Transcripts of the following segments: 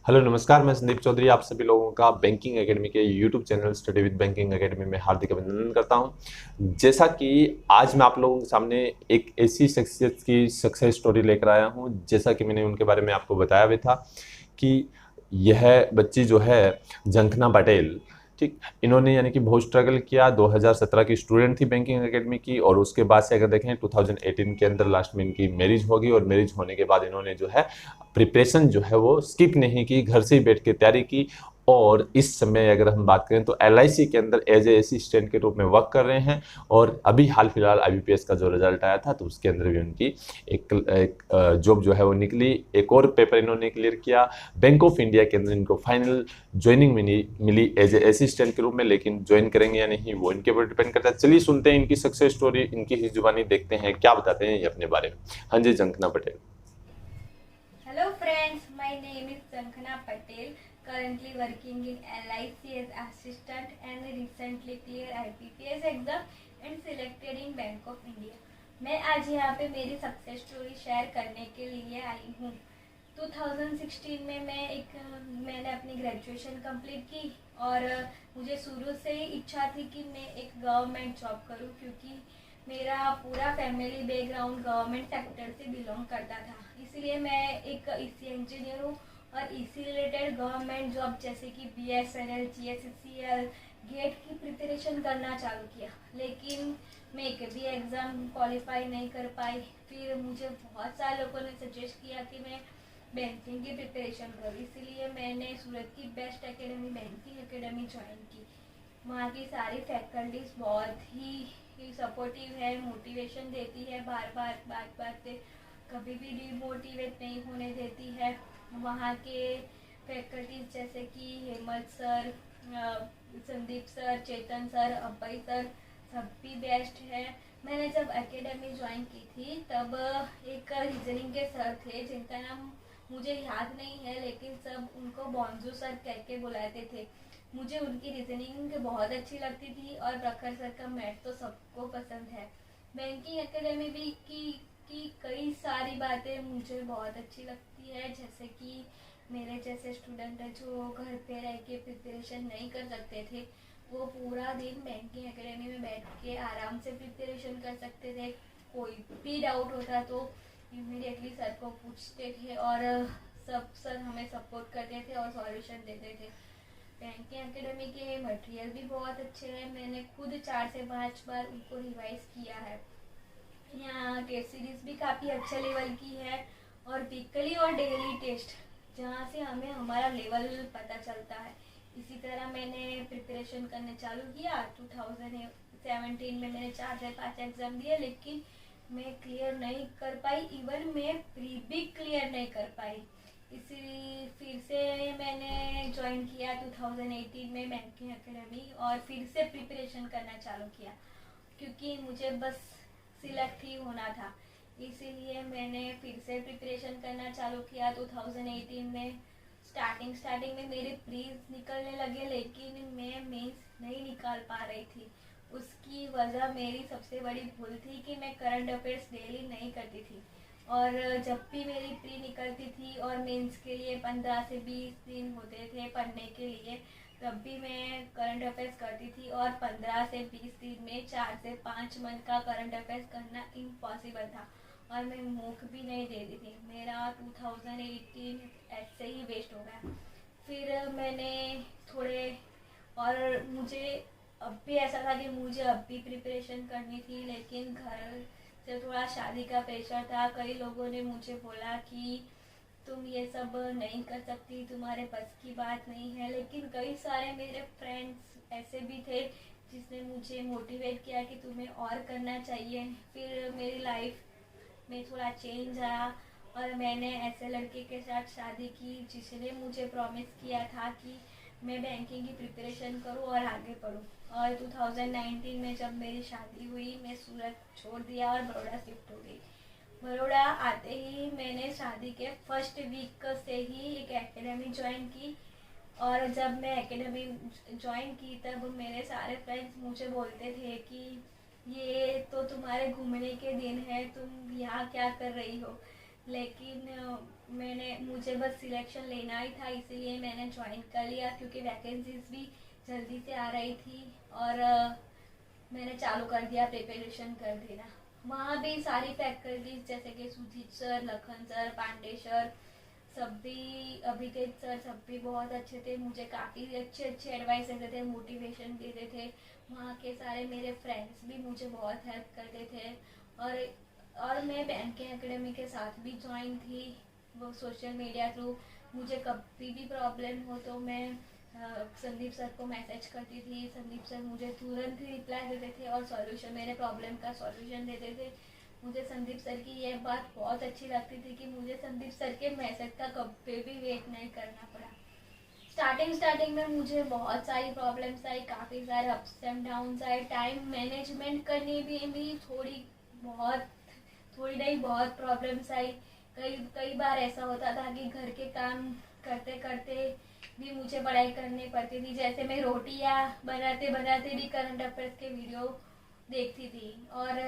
Hello नमस्कार, मैं संदीप चौधरी आप सभी लोगों का बैंकिंग एकेडमी के YouTube channel study with banking academy में हार्दिक अभिनंदन करता हूं। जैसा कि आज मैं आप लोगों के सामने एक ऐसी शख्सियत की सक्सेस स्टोरी लेकर आया हूं, जैसा कि मैंने उनके बारे में आपको बताया भी था कि यह बच्ची जो है झंखना पटेल, ठीक, इन्होंने यानी कि बहुत स्ट्रगल किया। 2017 की स्टूडेंट थी बैंकिंग एकेडमी की, और उसके बाद से अगर देखें 2018 के अंदर लास्ट में इनकी मैरिज होगी, और मैरिज होने के बाद इन्होंने जो है प्रिपरेशन जो है वो स्किप नहीं की, घर से ही बैठ के तैयारी की। और इस समय अगर हम बात करें तो एलआईसी के अंदर एज ए असिस्टेंट के रूप में वर्क कर रहे हैं। और अभी हाल फिलहाल आईबीपीएस का जो रिजल्ट आया था तो उसके अंदर भी उनकी एक जॉब जो है वो निकली। एक और पेपर इन्होंने क्लियर किया। बैंक ऑफ इंडिया के अंदर इनको फाइनल ज्वाइनिंग मिली एज ए असिस्टेंट के रूप में, लेकिन ज्वाइन करेंगे या नहीं वो इनके ऊपर डिपेंड करता है। चलिए सुनते हैं इनकी सक्सेस स्टोरी, इनकी ही जुबानी, देखते हैं क्या बताते हैं ये अपने बारे में। हाँ जी, झंखना Patel. Hello friends, my name is Sankhana Patel, currently working in LIC as assistant and recently cleared IPPS exam and selected in Bank of India. मैं आज यहाँ पे मेरी सक्सेस स्टोरी शेयर करने के लिए आई हूँ। 2016 में मैंने अपनी ग्रेजुएशन कंप्लीट की और मुझे शुरू से ही इच्छा थी कि मैं एक गवर्नमेंट जॉब करूँ, क्योंकि मेरा पूरा फैमिली बैकग्राउंड गवर्नमेंट सेक्टर से बिलोंग करता था। इसलिए मैं एक ईसी इंजीनियर हूँ और इसी रिलेटेड गवर्नमेंट जॉब जैसे कि बीएसएनएल, जीएससीएल, गेट की प्रिपरेशन करना चालू किया, लेकिन मैं एक भी एग्ज़ाम क्वालिफाई नहीं कर पाई। फिर मुझे बहुत सारे लोगों ने सजेस्ट किया कि मैं बैंकिंग की प्रिपरेशन करूँ, इसीलिए मैंने सूरत की best academy banking academy join की। वहाँ की सारी फैकल्टीज बहुत ही सपोर्टिव है, मोटिवेशन देती है, बार बार से कभी भी डिमोटिवेट नहीं होने देती है। वहाँ के फैकल्टीज जैसे कि हेमंत सर, संदीप सर, चेतन सर, अभय सर, सब भी बेस्ट है। मैंने जब एकेडमी ज्वाइन की थी तब एक रीजनिंग के सर थे जिनका नाम मुझे याद नहीं है, लेकिन सब उनको बॉन्जू सर कह के बुलाते थे। मुझे उनकी रीजनिंग बहुत अच्छी लगती थी और प्रखर सर का मैथ तो सबको पसंद है। बैंकिंग एकेडमी भी की कई सारी बातें मुझे बहुत अच्छी लगती है, जैसे कि मेरे जैसे स्टूडेंट है जो घर पे रह के प्रिपरेशन नहीं कर सकते थे, वो पूरा दिन बैंकिंग एकेडमी में बैठ के आराम से प्रिपरेशन कर सकते थे। कोई भी डाउट होता तो इमीडिएटली सर को पूछते थे और सब सर हमें सपोर्ट करते थे और सॉल्यूशन देते थे। बैंकिंग एकेडमी के मटेरियल भी बहुत अच्छे हैं, मैंने खुद 4 से 5 बार उनको रिवाइज किया है। यहाँ टेस्ट सीरीज भी काफ़ी अच्छे लेवल की है और वीकली और डेली टेस्ट, जहाँ से हमें हमारा लेवल पता चलता है। इसी तरह मैंने प्रिपरेशन करने चालू किया। 2017 में मैंने 4 से 5 एग्ज़ाम दिए, लेकिन मैं क्लियर नहीं कर पाई, इवन मैं प्री भी क्लियर नहीं कर पाई। इसीलिए फिर से मैंने ज्वाइन किया 2018 में बैंकिंग एकेडमी और फिर से प्रिपरेशन करना चालू किया, क्योंकि मुझे बस सिलेक्ट ही होना था। इसीलिए मैंने फिर से प्रिपरेशन करना चालू किया 2018 में। स्टार्टिंग में मेरे प्रीज निकलने लगे, लेकिन मैं मेंस नहीं निकाल पा रही थी। उसकी वजह मेरी सबसे बड़ी भूल थी कि मैं करंट अफेयर्स डेली नहीं करती थी, और जब भी मेरी प्री निकलती थी और मेंस के लिए 15 से 20 दिन होते थे पढ़ने के लिए, तब भी मैं करंट अफेयर्स करती थी, और 15 से 20 दिन में 4 से 5 मंथ का करंट अफेयर्स करना इम्पॉसिबल था, और मैं मूक भी नहीं देती थी। मेरा 2018 ऐसे ही वेस्ट हो गया। फिर मैंने थोड़े, और मुझे अब भी ऐसा था कि मुझे अब भी प्रिपरेशन करनी थी, लेकिन घर से थोड़ा शादी का प्रेशर था। कई लोगों ने मुझे बोला कि तुम ये सब नहीं कर सकती, तुम्हारे बस की बात नहीं है, लेकिन कई सारे मेरे फ्रेंड्स ऐसे भी थे जिसने मुझे मोटिवेट किया कि तुम्हें और करना चाहिए। फिर मेरी लाइफ में थोड़ा चेंज आया और मैंने ऐसे लड़के के साथ शादी की जिसने मुझे प्रॉमिस किया था कि मैं बैंकिंग की प्रिपरेशन करूं और आगे पढूं। और 2019 में जब मेरी शादी हुई, मैं सूरत छोड़ दिया और बड़ौदा शिफ्ट हो गई। बड़ौदा आते ही मैंने शादी के फर्स्ट वीक से ही एक एकेडमी ज्वाइन की, और जब मैं एकेडमी ज्वाइन की तब मेरे सारे फ्रेंड्स मुझे बोलते थे कि ये तो तुम्हारे घूमने के दिन है, तुम यहाँ क्या कर रही हो। लेकिन मुझे बस सिलेक्शन लेना ही था, इसीलिए मैंने ज्वाइन कर लिया क्योंकि वैकेंसीज भी जल्दी से आ रही थी। और मैंने चालू कर दिया प्रिपरेशन कर देना। वहाँ भी सारी फैकल्टीज जैसे कि Sujit sir, Lakhan sir, Pandey sir, सब भी, अभिजीत सर, सब भी बहुत अच्छे थे। मुझे काफ़ी अच्छे अच्छे एडवाइस देते थे, मोटिवेशन देते थे। वहाँ के सारे मेरे फ्रेंड्स भी मुझे बहुत हेल्प करते थे। और मैं बैंकिंग एकेडमी के साथ भी ज्वाइन थी, वो सोशल मीडिया थ्रू। मुझे कभी भी प्रॉब्लम हो तो मैं संदीप सर को मैसेज करती थी। संदीप सर मुझे तुरंत ही रिप्लाई देते थे और सॉल्यूशन, मेरे प्रॉब्लम का सॉल्यूशन देते थे। मुझे संदीप सर की यह बात बहुत अच्छी लगती थी कि मुझे संदीप सर के मैसेज का कभी भी वेट नहीं करना पड़ा। स्टार्टिंग में मुझे बहुत सारी प्रॉब्लम्स आई, काफ़ी सारे अप्स एंड डाउन्स आए। टाइम मैनेजमेंट करने में भी थोड़ी नहीं बहुत प्रॉब्लम्स आई। कई कई बार ऐसा होता था कि घर के काम करते करते भी मुझे पढ़ाई करनी पड़ती थी। जैसे मैं रोटियां बनाते बनाते भी करंट अफेयर्स के वीडियो देखती थी। और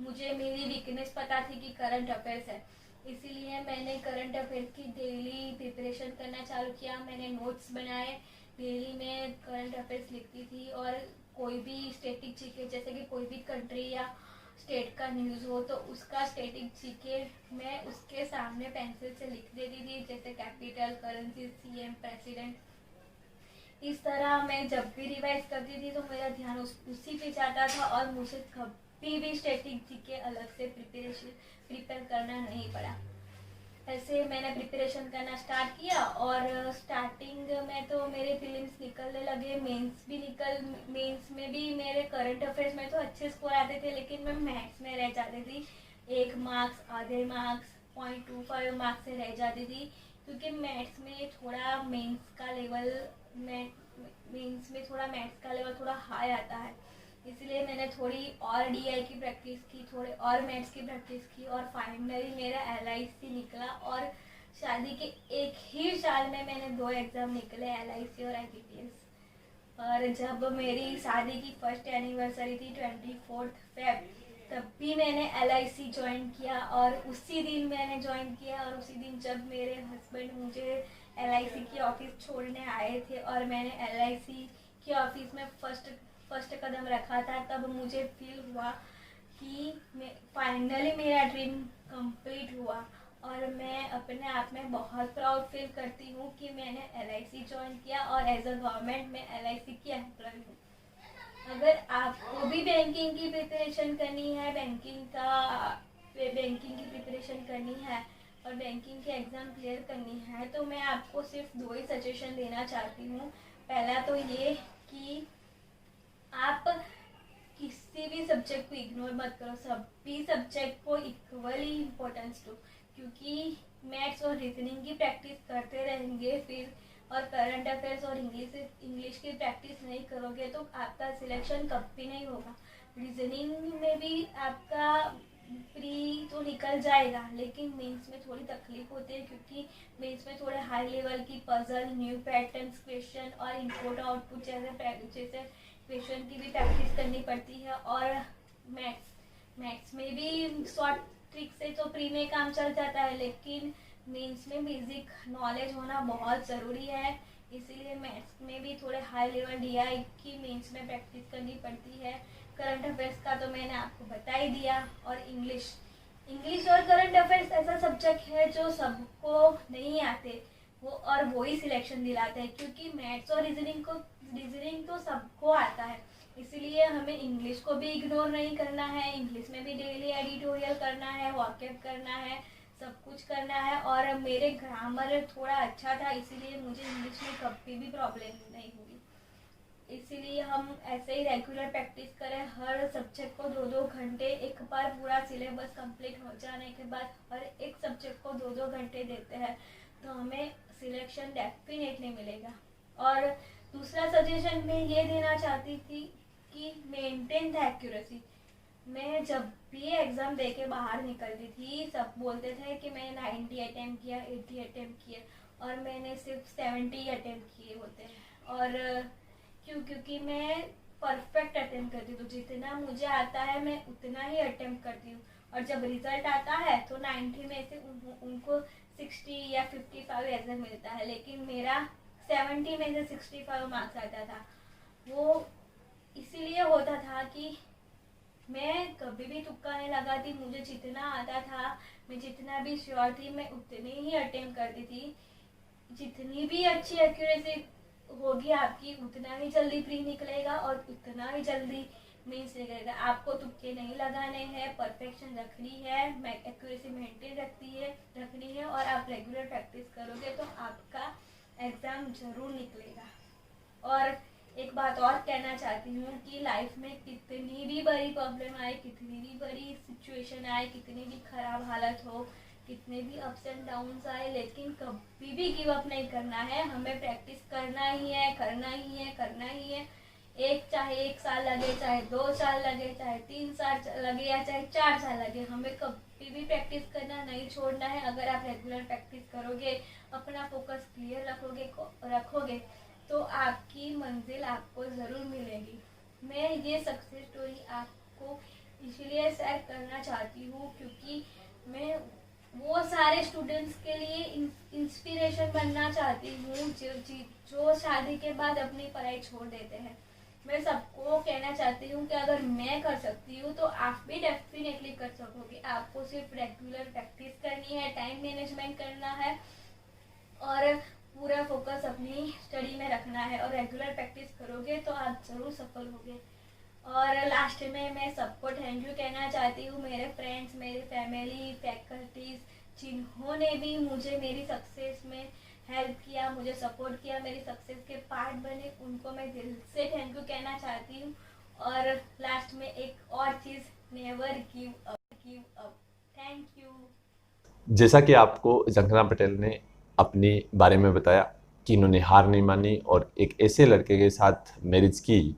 मुझे मेरी वीकनेस पता थी कि करंट अफेयर्स है, इसीलिए मैंने करंट अफेयर्स की डेली प्रिपरेशन करना चालू किया। मैंने नोट्स बनाए, डेली मैं करंट अफेयर्स लिखती थी। और कोई भी स्टैटिक जीके, जैसे कि कोई भी कंट्री या स्टेट का न्यूज़ हो तो उसका स्टैटिक जीके मैं उसके सामने पेंसिल से लिख देती थी, जैसे कैपिटल, करेंसी, सीएम, प्रेसिडेंट। इस तरह मैं जब भी रिवाइज करती थी तो मेरा ध्यान उसी पे जाता था और मुझे कभी भी स्टैटिक जीके अलग से प्रिपेयर करना नहीं पड़ा। ऐसे मैंने प्रिपरेशन करना स्टार्ट किया और स्टार्टिंग में तो मेरे फिल्म्स निकलने लगे, मेंस में भी मेरे करंट अफेयर्स में तो अच्छे स्कोर आते थे, लेकिन मैं मैथ्स में रह जाती थी। 1 मार्क्स, आधे मार्क्स, 0.25 मार्क्स से रह जाती थी, क्योंकि मैथ्स में थोड़ा मेंस में थोड़ा मैथ्स का लेवल थोड़ा हाई आता है। इसलिए मैंने थोड़ी और डीआई की प्रैक्टिस की, थोड़े और मैथ्स की प्रैक्टिस की और फाइनली मेरा एलआईसी निकला। और शादी के एक ही साल में मैंने 2 एग्ज़ाम निकले, एलआईसी और आईबीपीएस। और जब मेरी शादी की फर्स्ट एनिवर्सरी थी 24 फेब, तब भी मैंने एलआईसी ज्वाइन किया। और उसी दिन मैंने ज्वाइन किया और उसी दिन जब मेरे हस्बैंड मुझे एलआईसी की ऑफिस छोड़ने आए थे और मैंने एलआईसी की ऑफिस में फर्स्ट कदम रखा था, तब मुझे फील हुआ कि फाइनली मेरा ड्रीम कंप्लीट हुआ। और मैं अपने आप में बहुत प्राउड फील करती हूँ कि मैंने एलआईसी ज्वाइन किया और एज अ गवर्नमेंट में एलआईसी की एम्प्लॉय हूँ। अगर आपको भी बैंकिंग की प्रिपरेशन करनी है, बैंकिंग की प्रिपरेशन करनी है और बैंकिंग के एग्ज़ाम क्लियर करनी है, तो मैं आपको सिर्फ 2 ही सजेशन देना चाहती हूँ। पहला तो ये कि आप किसी भी सब्जेक्ट को इग्नोर मत करो, सभी सब्जेक्ट को इक्वली इम्पोर्टेंस दो, क्योंकि मैथ्स और रीजनिंग की प्रैक्टिस करते रहेंगे फिर, और करंट अफेयर्स और इंग्लिश की प्रैक्टिस नहीं करोगे तो आपका सिलेक्शन कभी नहीं होगा। रीजनिंग में भी आपका प्री तो निकल जाएगा, लेकिन मेंस में थोड़ी तकलीफ होती है, क्योंकि मेंस में थोड़े हाई लेवल की पजल, न्यू पैटर्न्स क्वेश्चन और इनपुट आउटपुट जैसे क्वेश्चन की भी प्रैक्टिस करनी पड़ती है। और मैथ्स में भी शॉर्ट ट्रिक से तो प्री में काम चल जाता है, लेकिन मेंस में बेसिक नॉलेज होना बहुत ज़रूरी है। इसीलिए मैथ्स में भी थोड़े हाई लेवल डीआई की मेंस में प्रैक्टिस करनी पड़ती है। करंट अफेयर्स का तो मैंने आपको बता ही दिया। और इंग्लिश और करंट अफेयर्स ऐसा सब्जेक्ट है जो सबको नहीं आते, वो ही सिलेक्शन दिलाते हैं, क्योंकि मैथ्स और रीजनिंग तो सबको आता है। इसलिए हमें इंग्लिश को भी इग्नोर नहीं करना है, इंग्लिश में भी डेली एडिटोरियल करना है, वॉकअप करना है, सब कुछ करना है। और मेरे ग्रामर थोड़ा अच्छा था, इसीलिए मुझे इंग्लिश में कभी भी प्रॉब्लम नहीं हुई। इसीलिए हम ऐसे ही रेगुलर प्रैक्टिस करें, हर सब्जेक्ट को 2-2 घंटे। एक बार पूरा सिलेबस कंप्लीट हो जाने के बाद हर एक सब्जेक्ट को 2-2 घंटे देते हैं, तो हमें सिलेक्शन डेफिनेटली मिलेगा। और दूसरा सजेशन मैं ये देना चाहती थी कि मेंटेन द एक्यूरेसी। मैं जब भी एग्ज़ाम दे के बाहर निकलती थी, सब बोलते थे कि मैंने 90 अटैम्प्ट किया, 80 अटैम्प्ट किए, और मैंने सिर्फ 70 अटैम्प्ट किए होते हैं। और क्योंकि मैं परफेक्ट अटेम्प्ट करती हूँ, जितना मुझे आता है मैं उतना ही अटेम्प्ट करती हूँ। और जब रिजल्ट आता है तो 90 में से उनको 60 या 55 ऐसे मिलता है, लेकिन मेरा 70 में से 65 मार्क्स आता था। वो इसीलिए होता था कि मैं कभी भी तुक्का नहीं लगाती, मुझे जितना आता था, मैं जितना भी श्योर थी, मैं उतनी ही अटेम्प्ट करती थी। जितनी भी अच्छी एक्यूरेसी होगी आपकी, उतना ही जल्दी प्री निकलेगा और उतना ही जल्दी मेंस निकलेगा। आपको तुक्के नहीं लगाने हैं, परफेक्शन रखनी है, एक्यूरेसी मेंटेन रखनी है और आप रेगुलर प्रैक्टिस करोगे तो आपका एग्ज़ाम ज़रूर निकलेगा। और एक बात और कहना चाहती हूँ कि लाइफ में कितनी भी बड़ी प्रॉब्लम आए, कितनी भी बड़ी सिचुएशन आए, कितनी भी खराब हालत हो, कितने भी अप्स एंड डाउन्स आए, लेकिन कभी भी गिव अप नहीं करना है। हमें प्रैक्टिस करना ही है, करना ही है, करना ही है। चाहे 1 साल लगे, चाहे 2 साल लगे, चाहे 3 साल लगे या चाहे 4 साल लगे, हमें कभी भी प्रैक्टिस करना नहीं छोड़ना है। अगर आप रेगुलर प्रैक्टिस करोगे, अपना फोकस क्लियर रखोगे तो आपकी मंजिल आपको ज़रूर मिलेगी। मैं ये सक्सेस स्टोरी आपको इसलिए शेयर करना चाहती हूँ क्योंकि मैं वो सारे स्टूडेंट्स के लिए इंस्पिरेशन बनना चाहती हूँ जो शादी के बाद अपनी पढ़ाई छोड़ देते हैं। मैं सबको कहना चाहती हूँ कि अगर मैं कर सकती हूँ तो आप भी डेफिनेटली कर सकोगे। आपको सिर्फ रेगुलर प्रैक्टिस करनी है, टाइम मैनेजमेंट करना है और पूरा फोकस अपनी स्टडी में रखना है और रेगुलर प्रैक्टिस करोगे तो आप ज़रूर सफल होगे। और लास्ट में मैं सबको थैंक यू कहना चाहती हूँ, मेरे फ्रेंड्स, मेरी फैमिली, फैकल्टीज, जिन्होंने भी मुझे मेरी सक्सेस में हेल्प किया, मुझे सपोर्ट किया, मेरी सक्सेस के पार्ट बने, उनको मैं दिल से थैंक यू कहना चाहती हूँ। और लास्ट में एक और चीज़, never give up. Thank you. जैसा कि आपको झंखना पटेल ने अपने बारे में बताया कि इन्होंने हार नहीं मानी और एक ऐसे लड़के के साथ मैरिज की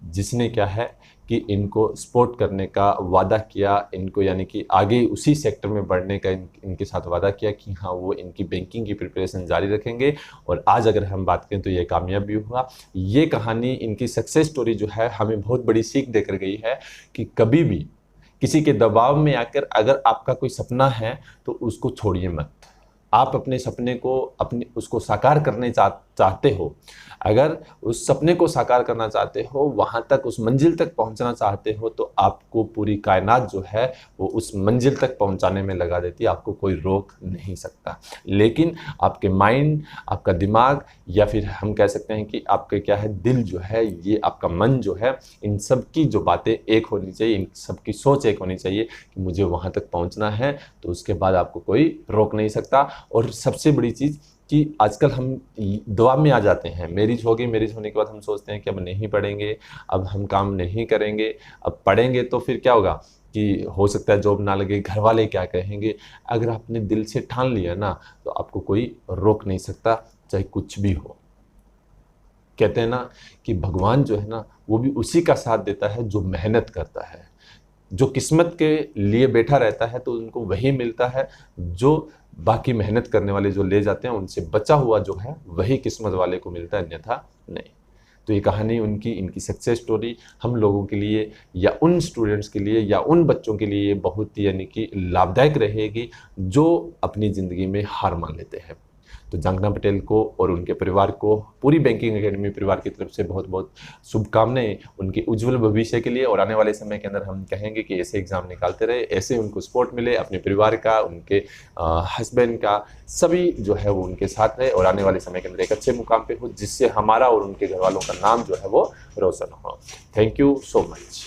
जिसने क्या है कि इनको सपोर्ट करने का वादा किया, इनको यानी कि आगे उसी सेक्टर में बढ़ने का इनके साथ वादा किया कि हाँ वो इनकी बैंकिंग की प्रिपरेशन जारी रखेंगे और आज अगर हम बात करें तो ये कामयाब भी हुआ। ये कहानी, इनकी सक्सेस स्टोरी जो है हमें बहुत बड़ी सीख देकर गई है कि कभी भी किसी के दबाव में आकर अगर आपका कोई सपना है तो उसको छोड़िए मत। आप अपने सपने को उसको साकार करने चाहते हो, अगर उस सपने को साकार करना चाहते हो, वहाँ तक उस मंजिल तक पहुँचना चाहते हो तो आपको पूरी कायनात जो है वो उस मंजिल तक पहुँचाने में लगा देती है, आपको कोई रोक नहीं सकता। लेकिन आपके माइंड, आपका दिमाग या फिर हम कह सकते हैं कि आपके क्या है दिल जो है, ये आपका मन जो है, इन सब की जो बातें एक होनी चाहिए, इन सब की सोच एक होनी चाहिए कि मुझे वहाँ तक पहुँचना है, तो उसके बाद आपको कोई रोक नहीं सकता। और सबसे बड़ी चीज़ कि आजकल हम दबाव में आ जाते हैं, मैरिज हो गई, मैरिज होने के बाद हम सोचते हैं कि अब नहीं पढ़ेंगे, अब हम काम नहीं करेंगे, अब पढ़ेंगे तो फिर क्या होगा कि हो सकता है जॉब ना लगे, घर वाले क्या कहेंगे। अगर आपने दिल से ठान लिया ना तो आपको कोई रोक नहीं सकता, चाहे कुछ भी हो। कहते हैं ना कि भगवान जो है ना वो भी उसी का साथ देता है जो मेहनत करता है, जो किस्मत के लिए बैठा रहता है तो उनको वही मिलता है, जो बाकी मेहनत करने वाले जो ले जाते हैं उनसे बचा हुआ जो है वही किस्मत वाले को मिलता है, अन्यथा नहीं। तो ये कहानी इनकी सक्सेस स्टोरी हम लोगों के लिए या उन स्टूडेंट्स के लिए या उन बच्चों के लिए बहुत यानी कि लाभदायक रहेगी जो अपनी ज़िंदगी में हार मान लेते हैं। तो झंखना पटेल को और उनके परिवार को, पूरी बैंकिंग एकेडमी परिवार की तरफ से बहुत बहुत शुभकामनाएं उनके उज्जवल भविष्य के लिए। और आने वाले समय के अंदर हम कहेंगे कि ऐसे एग्ज़ाम निकालते रहे, ऐसे उनको सपोर्ट मिले, अपने परिवार का, उनके हस्बैंड का, सभी जो है वो उनके साथ रहे और आने वाले समय के अंदर एक अच्छे मुकाम पे हो जिससे हमारा और उनके घर वालों का नाम जो है वो रोशन हो। Thank you so much.